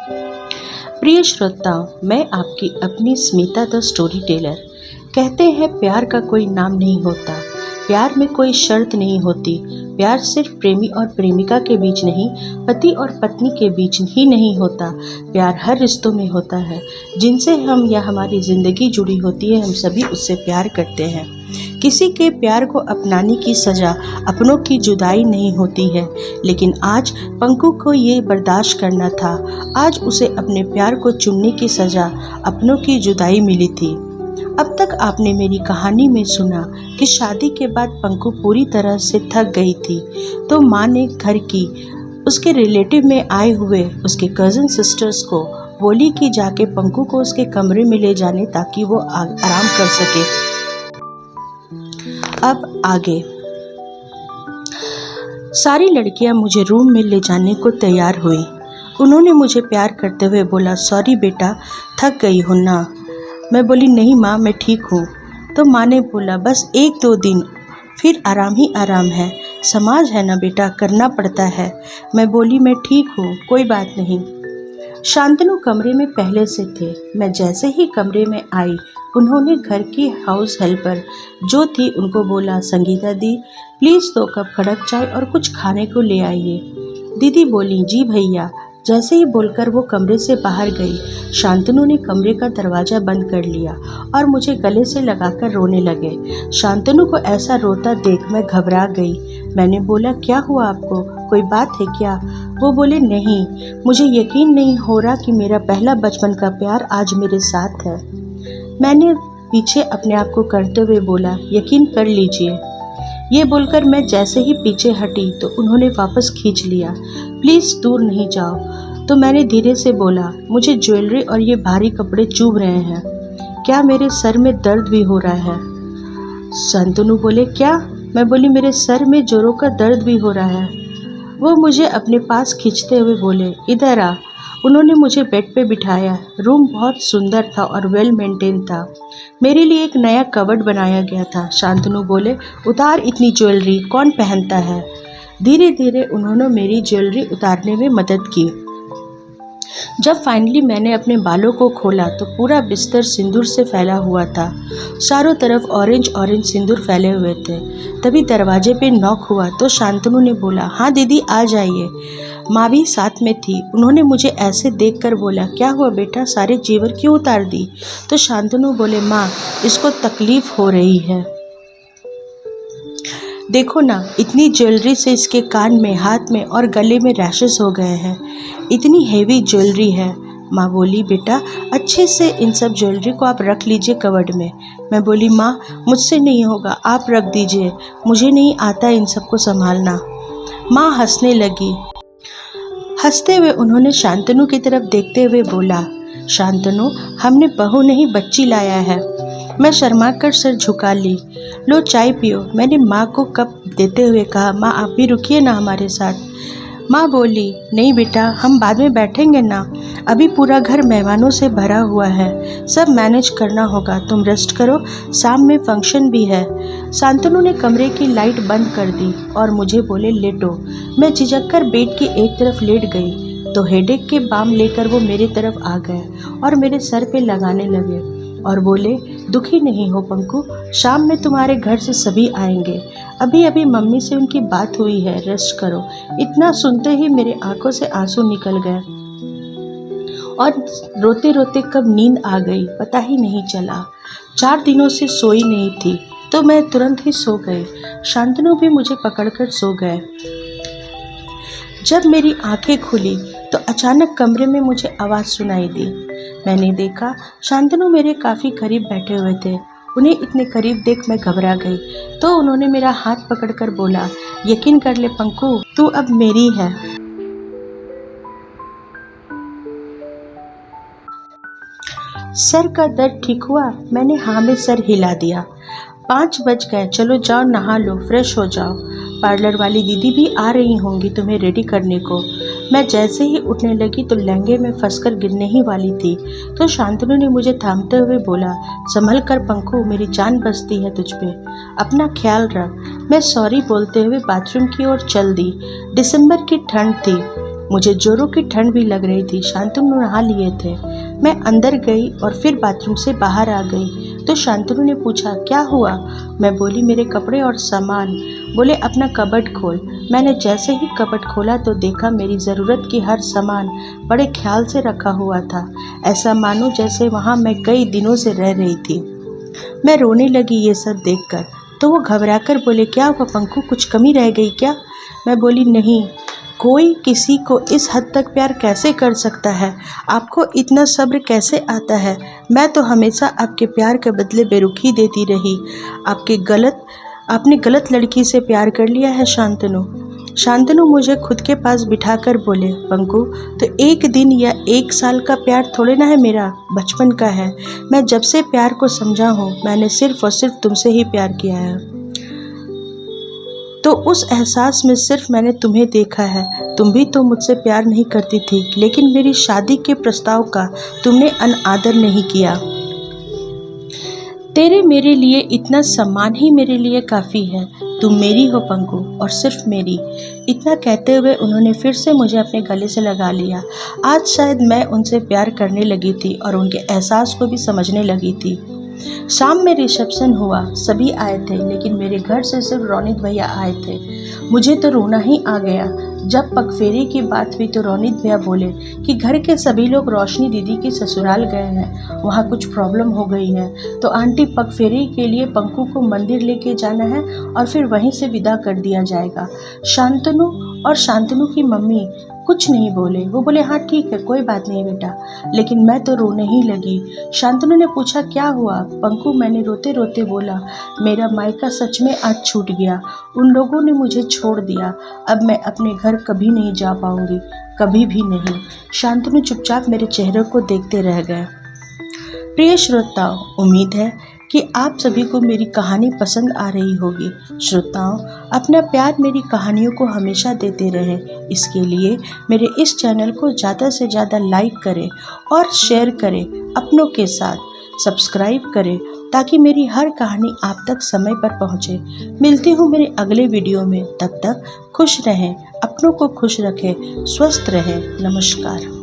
प्रिय श्रोताओं, मैं आपकी अपनी स्मिता द स्टोरी टेलर। कहते हैं प्यार का कोई नाम नहीं होता, प्यार में कोई शर्त नहीं होती। प्यार सिर्फ प्रेमी और प्रेमिका के बीच नहीं, पति और पत्नी के बीच ही नहीं होता। प्यार हर रिश्तों में होता है, जिनसे हम या हमारी ज़िंदगी जुड़ी होती है। हम सभी उससे प्यार करते हैं। किसी के प्यार को अपनाने की सज़ा अपनों की जुदाई नहीं होती है, लेकिन आज पंकु को ये बर्दाश्त करना था। आज उसे अपने प्यार को चुनने की सज़ा अपनों की जुदाई मिली थी। अब तक आपने मेरी कहानी में सुना कि शादी के बाद पंकु पूरी तरह से थक गई थी, तो माँ ने घर की उसके रिलेटिव में आए हुए उसके कज़न सिस्टर्स को बोली कि जाके पंकु को उसके कमरे में ले जाने, ताकि वो आराम कर सके। अब आगे सारी लड़कियां मुझे रूम में ले जाने को तैयार हुई। उन्होंने मुझे प्यार करते हुए बोला, सॉरी बेटा, थक गई हो ना। मैं बोली, नहीं माँ, मैं ठीक हूँ। तो माँ ने बोला, बस 1-2 दिन, फिर आराम ही आराम है। समाज है ना बेटा, करना पड़ता है। मैं बोली, मैं ठीक हूँ, कोई बात नहीं। शांतनु कमरे में पहले से थे। मैं जैसे ही कमरे में आई, उन्होंने घर की हाउस हेल्पर जो थी उनको बोला, संगीता दी प्लीज़ 2 कप कड़क चाय और कुछ खाने को ले आइए। दीदी बोली, जी भैया। जैसे ही बोलकर वो कमरे से बाहर गई, शांतनु ने कमरे का दरवाज़ा बंद कर लिया और मुझे गले से लगाकर रोने लगे। शांतनु को ऐसा रोता देख मैं घबरा गई। मैंने बोला, क्या हुआ आपको, कोई बात है क्या? वो बोले, नहीं, मुझे यकीन नहीं हो रहा कि मेरा पहला बचपन का प्यार आज मेरे साथ है। मैंने पीछे अपने आप को करते हुए बोला, यकीन कर लीजिए। ये बोलकर मैं जैसे ही पीछे हटी तो उन्होंने वापस खींच लिया, प्लीज़ दूर नहीं जाओ। तो मैंने धीरे से बोला, मुझे ज्वेलरी और ये भारी कपड़े चुभ रहे हैं, क्या मेरे सर में दर्द भी हो रहा है? शांतनु बोले, क्या? मैं बोली, मेरे सर में जोरों का दर्द भी हो रहा है। वो मुझे अपने पास खींचते हुए बोले, इधर आ। उन्होंने मुझे बेड पे बिठाया। रूम बहुत सुंदर था और वेल मेंटेन था। मेरे लिए एक नया कबर्ड बनाया गया था। शांतनु बोले, उतार इतनी ज्वेलरी, कौन पहनता है? धीरे धीरे उन्होंने मेरी ज्वेलरी उतारने में मदद की। जब फाइनली मैंने अपने बालों को खोला तो पूरा बिस्तर सिंदूर से फैला हुआ था। चारों तरफ ऑरेंज ऑरेंज सिंदूर फैले हुए थे। तभी दरवाजे पे नॉक हुआ तो शांतनु ने बोला, हाँ दीदी, आ जाइए। माँ भी साथ में थी। उन्होंने मुझे ऐसे देखकर बोला, क्या हुआ बेटा, सारे जेवर क्यों उतार दी? तो शांतनु बोले, माँ, इसको तकलीफ हो रही है, देखो ना, इतनी ज्वेलरी से इसके कान में, हाथ में और गले में रैशेस हो गए हैं। इतनी हेवी ज्वेलरी है। माँ बोली, बेटा अच्छे से इन सब ज्वेलरी को आप रख लीजिए कवर्ड में। मैं बोली, माँ मुझसे नहीं होगा, आप रख दीजिए, मुझे नहीं आता इन सबको संभालना। माँ हंसने लगी। हंसते हुए उन्होंने शांतनु की तरफ देखते हुए बोला, शांतनु, हमने बहू नहीं बच्ची लाया है। मैं शर्मा कर सर झुका ली। लो चाय पियो। मैंने माँ को कप देते हुए कहा, माँ आप भी रुकिए ना हमारे साथ। माँ बोली, नहीं बेटा, हम बाद में बैठेंगे ना, अभी पूरा घर मेहमानों से भरा हुआ है, सब मैनेज करना होगा, तुम रेस्ट करो, शाम में फंक्शन भी है। शांतनु ने कमरे की लाइट बंद कर दी और मुझे बोले, लेटो। मैं झिझक कर बेड की एक तरफ लेट गई तो हेडेक के बाम लेकर वो मेरी तरफ आ गए और मेरे सर पे लगाने लगे और बोले, दुखी नहीं हो पंकु, शाम में तुम्हारे घर से सभी आएंगे, अभी अभी मम्मी से उनकी बात हुई है, रेस्ट करो। इतना सुनते ही मेरे आंखों से आंसू निकल गए और रोते रोते कब नींद आ गई पता ही नहीं चला। 4 दिनों से सोई नहीं थी तो मैं तुरंत ही सो गई। शांतनु भी मुझे पकड़कर सो गए। जब मेरी आंखें खुली तो अचानक कमरे में मुझे आवाज़ सुनाई दी। मैंने देखा शांतनु मेरे काफ़ी करीब बैठे हुए थे। उन्हें इतने करीब देख मैं घबरा गई तो उन्होंने मेरा हाथ पकड़कर बोला, यकीन कर ले पंकु, तू अब मेरी है। सर का दर्द ठीक हुआ? मैंने हाँ में सर हिला दिया। 5 बज गए, चलो जाओ नहा लो, फ्रेश हो जाओ, पार्लर वाली दीदी भी आ रही होंगी तुम्हें रेडी करने को। मैं जैसे ही उठने लगी तो लहंगे में फंसकर गिरने ही वाली थी तो शांतनु ने मुझे थामते हुए बोला, संभल कर पंकु, मेरी जान बसती है तुझ पे, अपना ख्याल रख। मैं सॉरी बोलते हुए बाथरूम की ओर चल दी। दिसंबर की ठंड थी। मुझे जोरों की ठंड भी लग रही थी। शांतनु नहा लिए थे। मैं अंदर गई और फिर बाथरूम से बाहर आ गई तो शांतनु ने पूछा, क्या हुआ? मैं बोली, मेरे कपड़े और सामान। बोले, अपना कबर्ड खोल। मैंने जैसे ही कबर्ड खोला तो देखा मेरी ज़रूरत की हर सामान बड़े ख्याल से रखा हुआ था, ऐसा मानो जैसे वहाँ मैं कई दिनों से रह रही थी। मैं रोने लगी ये सब देखकर। तो वो घबराकर बोले, क्या हुआ पंकु, कुछ कमी रह गई क्या? मैं बोली, नहीं, कोई किसी को इस हद तक प्यार कैसे कर सकता है? आपको इतना सब्र कैसे आता है? मैं तो हमेशा आपके प्यार के बदले बेरुखी देती रही। आपने गलत लड़की से प्यार कर लिया है शांतनु। शांतनु मुझे खुद के पास बिठाकर बोले, पंकु, तो एक दिन या एक साल का प्यार थोड़े ना है मेरा, बचपन का है। मैं जब से प्यार को समझा हूँ मैंने सिर्फ और सिर्फ तुमसे ही प्यार किया है। तो उस एहसास में सिर्फ मैंने तुम्हें देखा है। तुम भी तो मुझसे प्यार नहीं करती थी, लेकिन मेरी शादी के प्रस्ताव का तुमने अनादर नहीं किया। तेरे मेरे लिए इतना सम्मान ही मेरे लिए काफ़ी है। तुम मेरी हो पंकु, और सिर्फ मेरी। इतना कहते हुए उन्होंने फिर से मुझे अपने गले से लगा लिया। आज शायद मैं उनसे प्यार करने लगी थी और उनके एहसास को भी समझने लगी थी। शाम में रिसेप्शन हुआ। सभी आए थे, लेकिन मेरे घर से सिर्फ रौनित भैया आए थे। मुझे तो रोना ही आ गया। जब पगफेरे की बात हुई तो रौनित भैया बोले कि घर के सभी लोग रोशनी दीदी के ससुराल गए हैं, वहाँ कुछ प्रॉब्लम हो गई है, तो आंटी पगफेरे के लिए पंकु को मंदिर लेके जाना है और फिर वहीं से विदा कर दिया जाएगा। शांतनु और शांतनु की मम्मी कुछ नहीं बोले। वो बोले, हाँ ठीक है, कोई बात नहीं बेटा। लेकिन मैं तो रोने ही लगी। शांतनु ने पूछा, क्या हुआ पंकु? मैंने रोते रोते बोला, मेरा मायका सच में आज छूट गया। उन लोगों ने मुझे छोड़ दिया। अब मैं अपने घर कभी नहीं जा पाऊंगी, कभी भी नहीं। शांतनु चुपचाप मेरे चेहरे को देखते रह गए। प्रिय श्रोताओं, उम्मीद है कि आप सभी को मेरी कहानी पसंद आ रही होगी। श्रोताओं, अपना प्यार मेरी कहानियों को हमेशा देते रहें। इसके लिए मेरे इस चैनल को ज़्यादा से ज़्यादा लाइक करें और शेयर करें अपनों के साथ। सब्सक्राइब करें ताकि मेरी हर कहानी आप तक समय पर पहुँचे। मिलती हूँ मेरे अगले वीडियो में। तब तक खुश रहें, अपनों को खुश रखें, स्वस्थ रहें। नमस्कार।